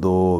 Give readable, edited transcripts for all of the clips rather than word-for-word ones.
2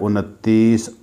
29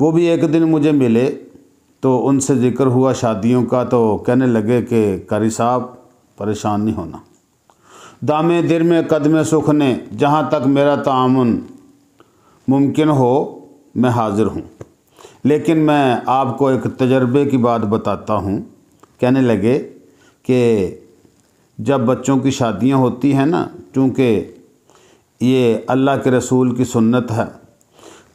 وہ بھی ایک دن مجھے ملے تو ان سے ذکر ہوا شادیوں کا، تو کہنے لگے کہ قاری صاحب پریشان نہیں ہونا، دامے در میں قدم سکھ نے، جہاں تک میرا تعاون ممکن ہو میں حاضر ہوں، لیکن میں آپ کو ایک تجربے کی بات بتاتا ہوں۔ کہنے لگے کہ جب بچوں کی شادیاں ہوتی ہیں نا، چونکہ یہ اللہ کے رسول کی سنت ہے،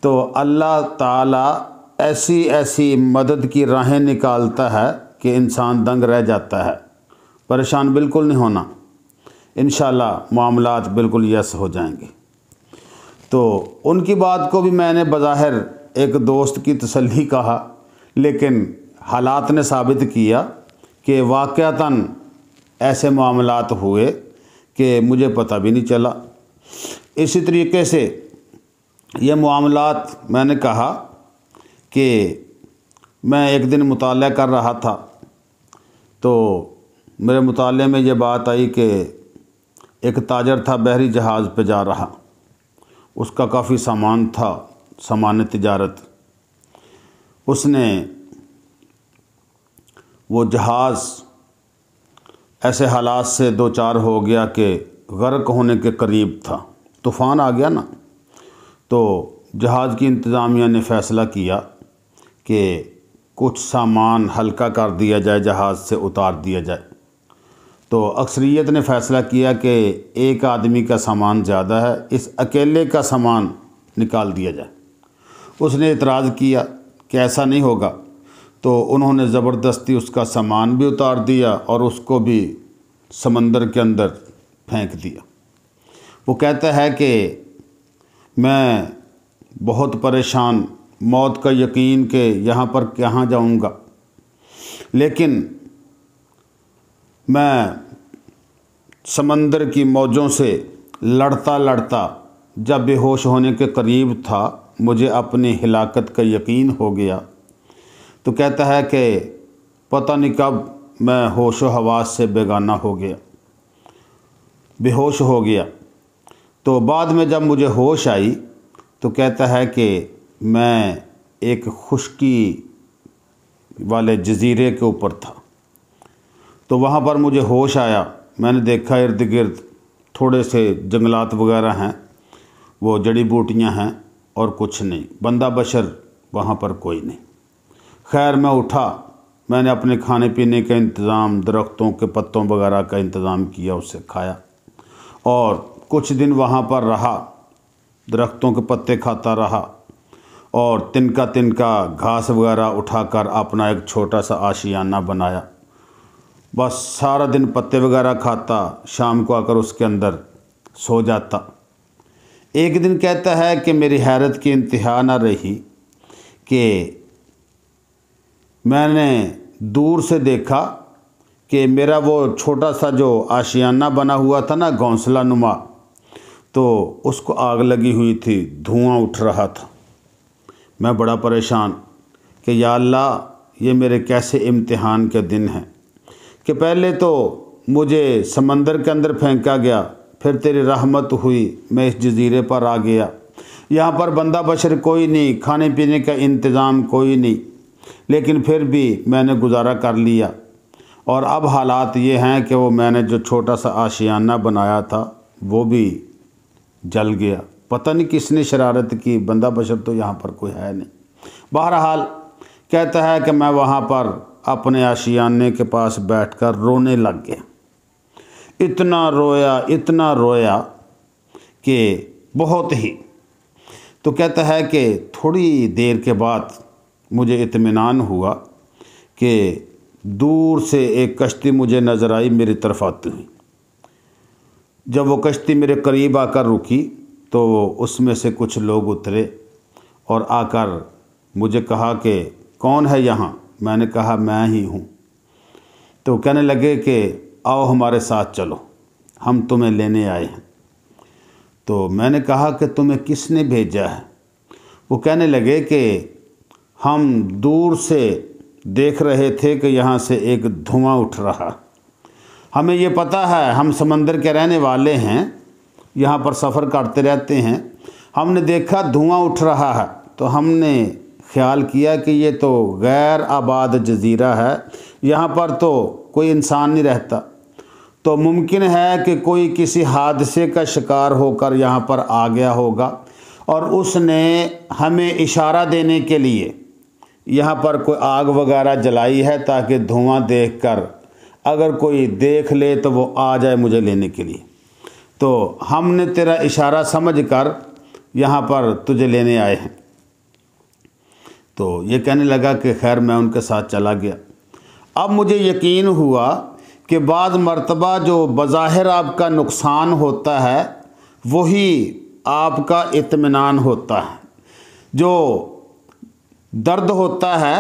تو اللہ تعالیٰ ایسی ایسی مدد کی راہیں نکالتا ہے کہ انسان دنگ رہ جاتا ہے۔ پریشان بالکل نہیں ہونا، انشاءاللہ معاملات بالکل یس ہو جائیں گے۔ تو ان کی بات کو بھی میں نے بظاہر ایک دوست کی تسلی کہا، لیکن حالات نے ثابت کیا کہ واقعتاً ایسے معاملات ہوئے کہ مجھے پتہ بھی نہیں چلا۔ اسی طریقے سے یہ معاملات میں نے کہا کہ میں ایک دن مطالعہ کر رہا تھا، تو میرے مطالعے میں یہ بات آئی کہ ایک تاجر تھا بحری جہاز پہ جا رہا، اس کا کافی سامان تھا، سامان تجارت۔ اس نے وہ جہاز ایسے حالات سے دو چار ہو گیا کہ غرق ہونے کے قریب تھا، طوفان آ گیا نا، تو جہاز کی انتظامیہ نے فیصلہ کیا کہ کچھ سامان ہلکا کر دیا جائے، جہاز سے اتار دیا جائے۔ تو اکثریت نے فیصلہ کیا کہ ایک آدمی کا سامان زیادہ ہے، اس اکیلے کا سامان نکال دیا جائے۔ اس نے اعتراض کیا کہ ایسا نہیں ہوگا، تو انہوں نے زبردستی اس کا سامان بھی اتار دیا اور اس کو بھی سمندر کے اندر پھینک دیا۔ وہ کہتا ہے کہ میں بہت پریشان، موت کا یقین کہ یہاں پر کہاں جاؤں گا، لیکن میں سمندر کی موجوں سے لڑتا لڑتا جب بے ہوش ہونے کے قریب تھا، مجھے اپنی ہلاکت کا یقین ہو گیا۔ تو کہتا ہے کہ پتہ نہیں کب میں ہوش و حواس سے بیگانہ ہو گیا، بے ہوش ہو گیا۔ تو بعد میں جب مجھے ہوش آئی تو کہتا ہے کہ میں ایک خشکی والے جزیرے کے اوپر تھا، تو وہاں پر مجھے ہوش آیا، میں نے دیکھا ارد گرد تھوڑے سے جنگلات وغیرہ ہیں، وہ جڑی بوٹیاں ہیں اور کچھ نہیں، بندہ بشر وہاں پر کوئی نہیں۔ خیر میں اٹھا، میں نے اپنے کھانے پینے کا انتظام، درختوں کے پتوں وغیرہ کا انتظام کیا، اسے کھایا اور کچھ دن وہاں پر رہا، درختوں کے پتے کھاتا رہا اور تنکا تنکا گھاس وغیرہ اٹھا کر اپنا ایک چھوٹا سا آشیانہ بنایا، بس سارا دن پتے وغیرہ کھاتا، شام کو آ کر اس کے اندر سو جاتا۔ ایک دن کہتا ہے کہ میری حیرت کی انتہا نہ رہی کہ میں نے دور سے دیکھا کہ میرا وہ چھوٹا سا جو آشیانہ بنا ہوا تھا نا، گھونسلہ نما، تو اس کو آگ لگی ہوئی تھی، دھواں اٹھ رہا تھا۔ میں بڑا پریشان کہ یا اللہ یہ میرے کیسے امتحان کے دن ہیں کہ پہلے تو مجھے سمندر کے اندر پھینکا گیا، پھر تیری رحمت ہوئی میں اس جزیرے پر آ گیا، یہاں پر بندہ بشر کوئی نہیں، کھانے پینے کا انتظام کوئی نہیں، لیکن پھر بھی میں نے گزارا کر لیا۔ اور اب حالات یہ ہیں کہ وہ میں نے جو چھوٹا سا آشیانہ بنایا تھا وہ بھی جل گیا، پتہ نہیں کس نے شرارت کی، بندہ بشر تو یہاں پر کوئی ہے نہیں۔ بہرحال کہتا ہے کہ میں وہاں پر اپنے آشیانے کے پاس بیٹھ کر رونے لگ گیا، اتنا رویا کہ بہت ہی۔ تو کہتا ہے کہ تھوڑی دیر کے بعد مجھے اطمینان ہوا کہ دور سے ایک کشتی مجھے نظر آئی میری طرف آتی ہوئی۔ جب وہ کشتی میرے قریب آ کر رکی تو اس میں سے کچھ لوگ اترے اور آ کر مجھے کہا کہ کون ہے یہاں؟ میں نے کہا میں ہی ہوں۔ تو کہنے لگے کہ آؤ ہمارے ساتھ چلو، ہم تمہیں لینے آئے ہیں۔ تو میں نے کہا کہ تمہیں کس نے بھیجا ہے؟ وہ کہنے لگے کہ ہم دور سے دیکھ رہے تھے کہ یہاں سے ایک دھواں اٹھ رہا، ہمیں یہ پتہ ہے، ہم سمندر کے رہنے والے ہیں، یہاں پر سفر کرتے رہتے ہیں، ہم نے دیکھا دھواں اٹھ رہا ہے تو ہم نے خیال کیا کہ یہ تو غیر آباد جزیرہ ہے، یہاں پر تو کوئی انسان نہیں رہتا، تو ممکن ہے کہ کوئی کسی حادثے کا شکار ہو کر یہاں پر آ گیا ہوگا اور اس نے ہمیں اشارہ دینے کے لیے یہاں پر کوئی آگ وغیرہ جلائی ہے تاکہ دھواں دیکھ کر اگر کوئی دیکھ لے تو وہ آ جائے مجھے لینے کے لیے، تو ہم نے تیرا اشارہ سمجھ کر یہاں پر تجھے لینے آئے ہیں۔ تو یہ کہنے لگا کہ خیر میں ان کے ساتھ چلا گیا۔ اب مجھے یقین ہوا کہ بعض مرتبہ جو بظاہر آپ کا نقصان ہوتا ہے وہی آپ کا اطمینان ہوتا ہے، جو درد ہوتا ہے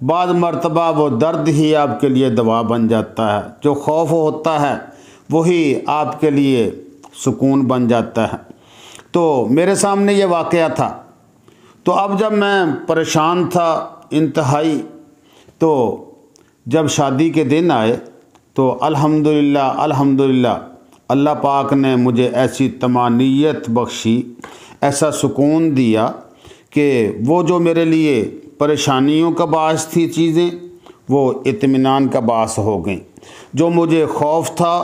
بعض مرتبہ وہ درد ہی آپ کے لیے دوا بن جاتا ہے، جو خوف ہوتا ہے وہی آپ کے لیے سکون بن جاتا ہے۔ تو میرے سامنے یہ واقعہ تھا، تو اب جب میں پریشان تھا انتہائی، تو جب شادی کے دن آئے تو الحمدللہ اللہ پاک نے مجھے ایسی طمانینت بخشی، ایسا سکون دیا کہ وہ جو میرے لیے پریشانیوں کا باعث تھی چیزیں وہ اطمینان کا باعث ہو گئیں، جو مجھے خوف تھا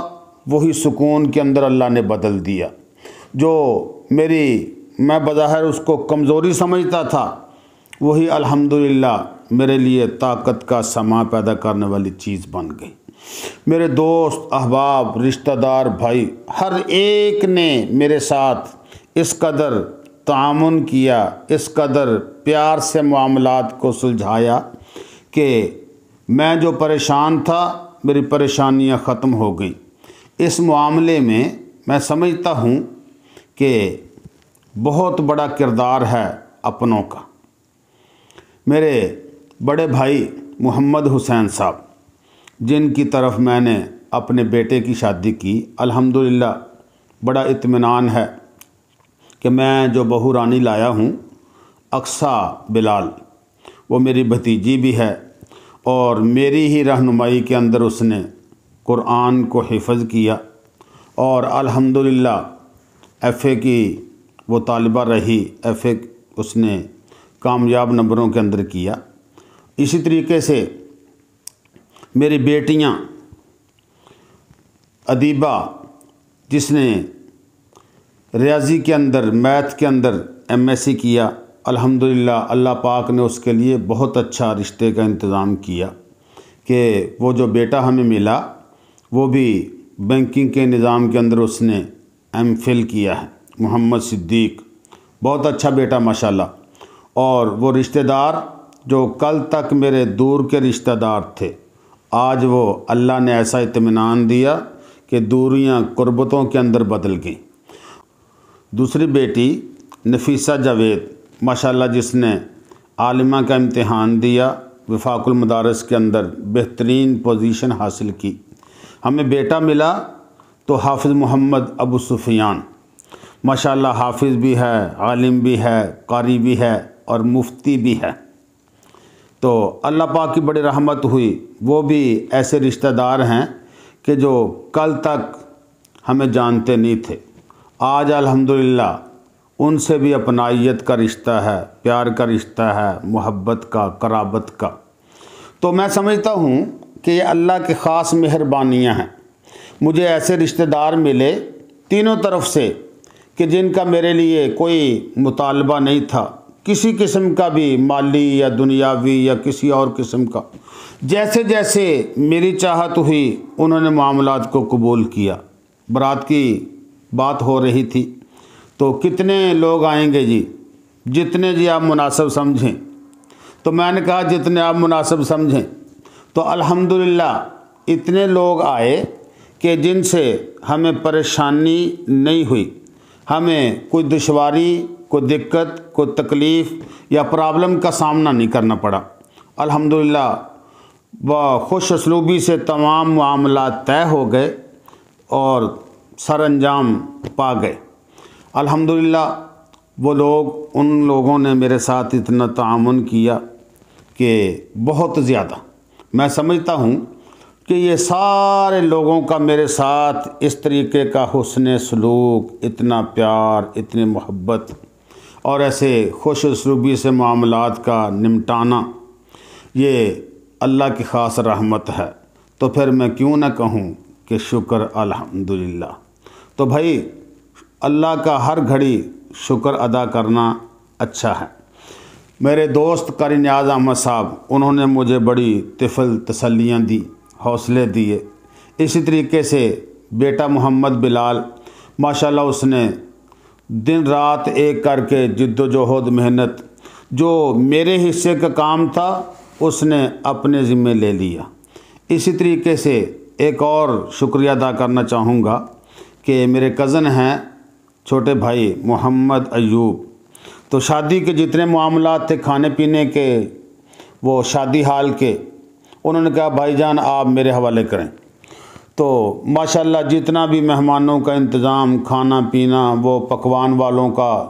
وہی سکون کے اندر اللہ نے بدل دیا، جو میں بظاہر اس کو کمزوری سمجھتا تھا وہی الحمدللہ میرے لیے طاقت کا سما پیدا کرنے والی چیز بن گئی۔ میرے دوست، احباب، رشتہ دار، بھائی، ہر ایک نے میرے ساتھ اس قدر تعاون کیا، اس قدر پیار سے معاملات کو سلجھایا کہ میں جو پریشان تھا میری پریشانیاں ختم ہو گئی۔ اس معاملے میں سمجھتا ہوں کہ بہت بڑا کردار ہے اپنوں کا۔ میرے بڑے بھائی محمد حسین صاحب، جن کی طرف میں نے اپنے بیٹے کی شادی کی، الحمدللہ بڑا اطمینان ہے کہ میں جو بہو رانی لایا ہوں اقصیٰ بلال، وہ میری بھتیجی بھی ہے اور میری ہی رہنمائی کے اندر اس نے قرآن کو حفظ کیا اور الحمدللہ ایف اے کی وہ طالبہ رہی، ایف اے اس نے کامیاب نمبروں کے اندر کیا۔ اسی طریقے سے میری بیٹیاں ادیبہ، جس نے ریاضی کے اندر، میتھ کے اندر ایم ایس سی کیا، الحمدللہ اللہ پاک نے اس کے لیے بہت اچھا رشتے کا انتظام کیا کہ وہ جو بیٹا ہمیں ملا وہ بھی بینکنگ کے نظام کے اندر اس نے ایم فل کیا ہے، محمد صدیق، بہت اچھا بیٹا ماشاءاللہ۔ اور وہ رشتہ دار جو کل تک میرے دور کے رشتہ دار تھے، آج وہ اللہ نے ایسا اطمینان دیا کہ دوریاں قربتوں کے اندر بدل گئیں۔ دوسری بیٹی نفیسہ جاوید ماشاءاللہ، جس نے عالمہ کا امتحان دیا، وفاق المدارس کے اندر بہترین پوزیشن حاصل کی۔ ہمیں بیٹا ملا تو حافظ محمد ابو سفیان ماشاءاللہ حافظ بھی ہے، عالم بھی ہے، قاری بھی ہے اور مفتی بھی ہے۔ تو اللہ پاک کی بڑی رحمت ہوئی، وہ بھی ایسے رشتہ دار ہیں کہ جو کل تک ہمیں جانتے نہیں تھے، آج الحمدللہ ان سے بھی اپنائیت کا رشتہ ہے، پیار کا رشتہ ہے، محبت کا، قرابت کا۔ تو میں سمجھتا ہوں کہ یہ اللہ کی خاص مہربانیاں ہیں، مجھے ایسے رشتہ دار ملے تینوں طرف سے کہ جن کا میرے لیے کوئی مطالبہ نہیں تھا، کسی قسم کا بھی، مالی یا دنیاوی یا کسی اور قسم کا۔ جیسے جیسے میری چاہت ہوئی انہوں نے معاملات کو قبول کیا۔ برات کی بات ہو رہی تھی تو کتنے لوگ آئیں گے جی؟ جتنے جی آپ مناسب سمجھیں۔ تو میں نے کہا جتنے آپ مناسب سمجھیں۔ تو الحمدللہ اتنے لوگ آئے کہ جن سے ہمیں پریشانی نہیں ہوئی، ہمیں کوئی دشواری، کوئی دقت، کوئی تکلیف یا پرابلم کا سامنا نہیں کرنا پڑا۔ الحمدللہ خوش اسلوبی سے تمام معاملات طے ہو گئے اور سر انجام پا گئے۔ الحمدللہ وہ لوگ، ان لوگوں نے میرے ساتھ اتنا تعاون کیا کہ بہت زیادہ، میں سمجھتا ہوں کہ یہ سارے لوگوں کا میرے ساتھ اس طریقے کا حسن سلوک، اتنا پیار، اتنی محبت اور ایسے خوش اسلوبی سے معاملات کا نمٹانا یہ اللہ کی خاص رحمت ہے، تو پھر میں کیوں نہ کہوں کہ شکر الحمدللہ۔ تو بھائی اللہ کا ہر گھڑی شکر ادا کرنا اچھا ہے۔ میرے دوست قاری نیاز احمد صاحب، انہوں نے مجھے بڑی طفل تسلیاں دی، حوصلے دیے۔ اسی طریقے سے بیٹا محمد بلال، ماشاءاللہ اس نے دن رات ایک کر کے جد و جہد محنت، جو میرے حصے کا کام تھا اس نے اپنے ذمے لے لیا۔ اسی طریقے سے ایک اور شکریہ ادا کرنا چاہوں گا کہ میرے کزن ہیں چھوٹے بھائی محمد ایوب، تو شادی کے جتنے معاملات تھے کھانے پینے کے، وہ شادی حال کے، انہوں نے کہا بھائی جان آپ میرے حوالے کریں۔ تو ماشاءاللہ جتنا بھی مہمانوں کا انتظام، کھانا پینا، وہ پکوان والوں کا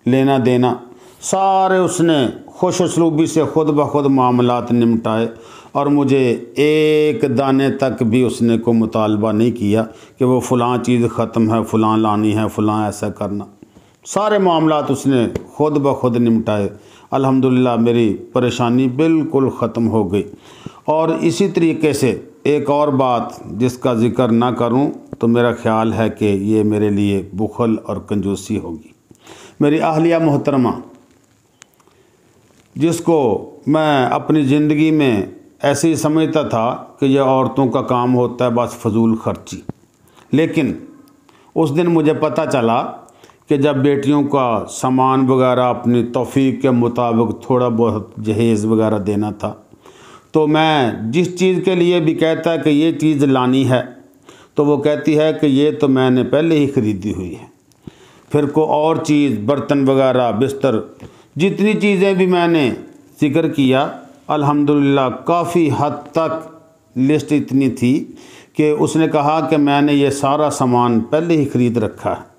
لینا دینا، سارے اس نے خوش اسلوبی سے خود بخود معاملات نمٹائے، اور مجھے ایک دانے تک بھی اس نے کوئی مطالبہ نہیں کیا کہ وہ فلاں چیز ختم ہے، فلاں لانی ہے، فلاں ایسا کرنا۔ سارے معاملات اس نے خود بخود نمٹائے۔ الحمدللہ میری پریشانی بالکل ختم ہو گئی۔ اور اسی طریقے سے ایک اور بات جس کا ذکر نہ کروں تو میرا خیال ہے کہ یہ میرے لیے بخل اور کنجوسی ہوگی۔ میری اہلیہ محترمہ، جس کو میں اپنی زندگی میں ایسے ہی سمجھتا تھا کہ یہ عورتوں کا کام ہوتا ہے بس فضول خرچی، لیکن اس دن مجھے پتہ چلا کہ جب بیٹیوں کا سامان وغیرہ اپنی توفیق کے مطابق تھوڑا بہت جہیز وغیرہ دینا تھا، تو میں جس چیز کے لیے بھی کہتا ہے کہ یہ چیز لانی ہے، تو وہ کہتی ہے کہ یہ تو میں نے پہلے ہی خریدی ہوئی ہے۔ پھر کو اور چیز، برتن وغیرہ، بستر، جتنی چیزیں بھی میں نے ذکر کیا، الحمدللہ کافی حد تک لسٹ اتنی تھی کہ اس نے کہا کہ میں نے یہ سارا سامان پہلے ہی خرید رکھا ہے۔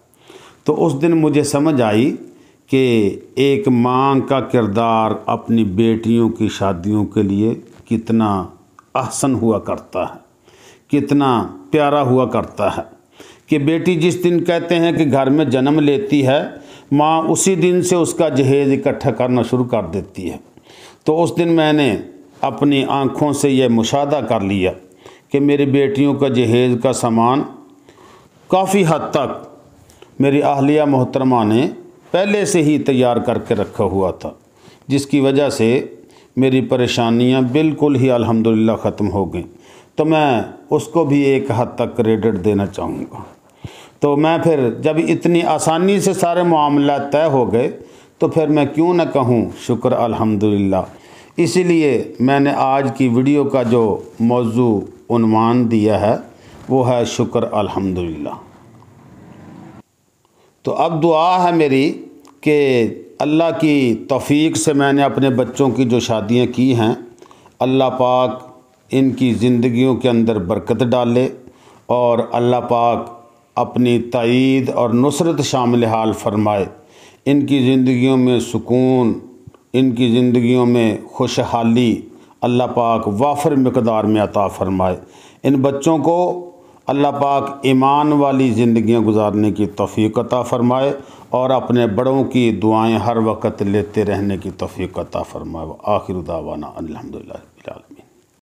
تو اس دن مجھے سمجھ آئی کہ ایک ماں کا کردار اپنی بیٹیوں کی شادیوں کے لیے کتنا احسن ہوا کرتا ہے، کتنا پیارا ہوا کرتا ہے، کہ بیٹی جس دن کہتے ہیں کہ گھر میں جنم لیتی ہے، ماں اسی دن سے اس کا جہیز اکٹھا کرنا شروع کر دیتی ہے۔ تو اس دن میں نے اپنی آنکھوں سے یہ مشاہدہ کر لیا کہ میری بیٹیوں کا جہیز کا سامان کافی حد تک میری اہلیہ محترمہ نے پہلے سے ہی تیار کر کے رکھا ہوا تھا، جس کی وجہ سے میری پریشانیاں بالکل ہی الحمدللہ ختم ہو گئیں۔ تو میں اس کو بھی ایک حد تک کریڈٹ دینا چاہوں گا۔ تو میں پھر جب اتنی آسانی سے سارے معاملات طے ہو گئے تو پھر میں کیوں نہ کہوں شکر الحمدللہ۔ اسی لیے میں نے آج کی ویڈیو کا جو موضوع عنوان دیا ہے وہ ہے شکر الحمدللہ۔ تو اب دعا ہے میری کہ اللہ کی توفیق سے میں نے اپنے بچوں کی جو شادیاں کی ہیں، اللہ پاک ان کی زندگیوں کے اندر برکت ڈالے، اور اللہ پاک اپنی تائید اور نصرت شامل حال فرمائے، ان کی زندگیوں میں سکون، ان کی زندگیوں میں خوشحالی اللہ پاک وافر مقدار میں عطا فرمائے۔ ان بچوں کو اللہ پاک ایمان والی زندگیاں گزارنے کی توفیق عطا فرمائے، اور اپنے بڑوں کی دعائیں ہر وقت لیتے رہنے کی توفیق عطا فرمائے۔ آخر دعوانا الحمدللہ رب العالمین۔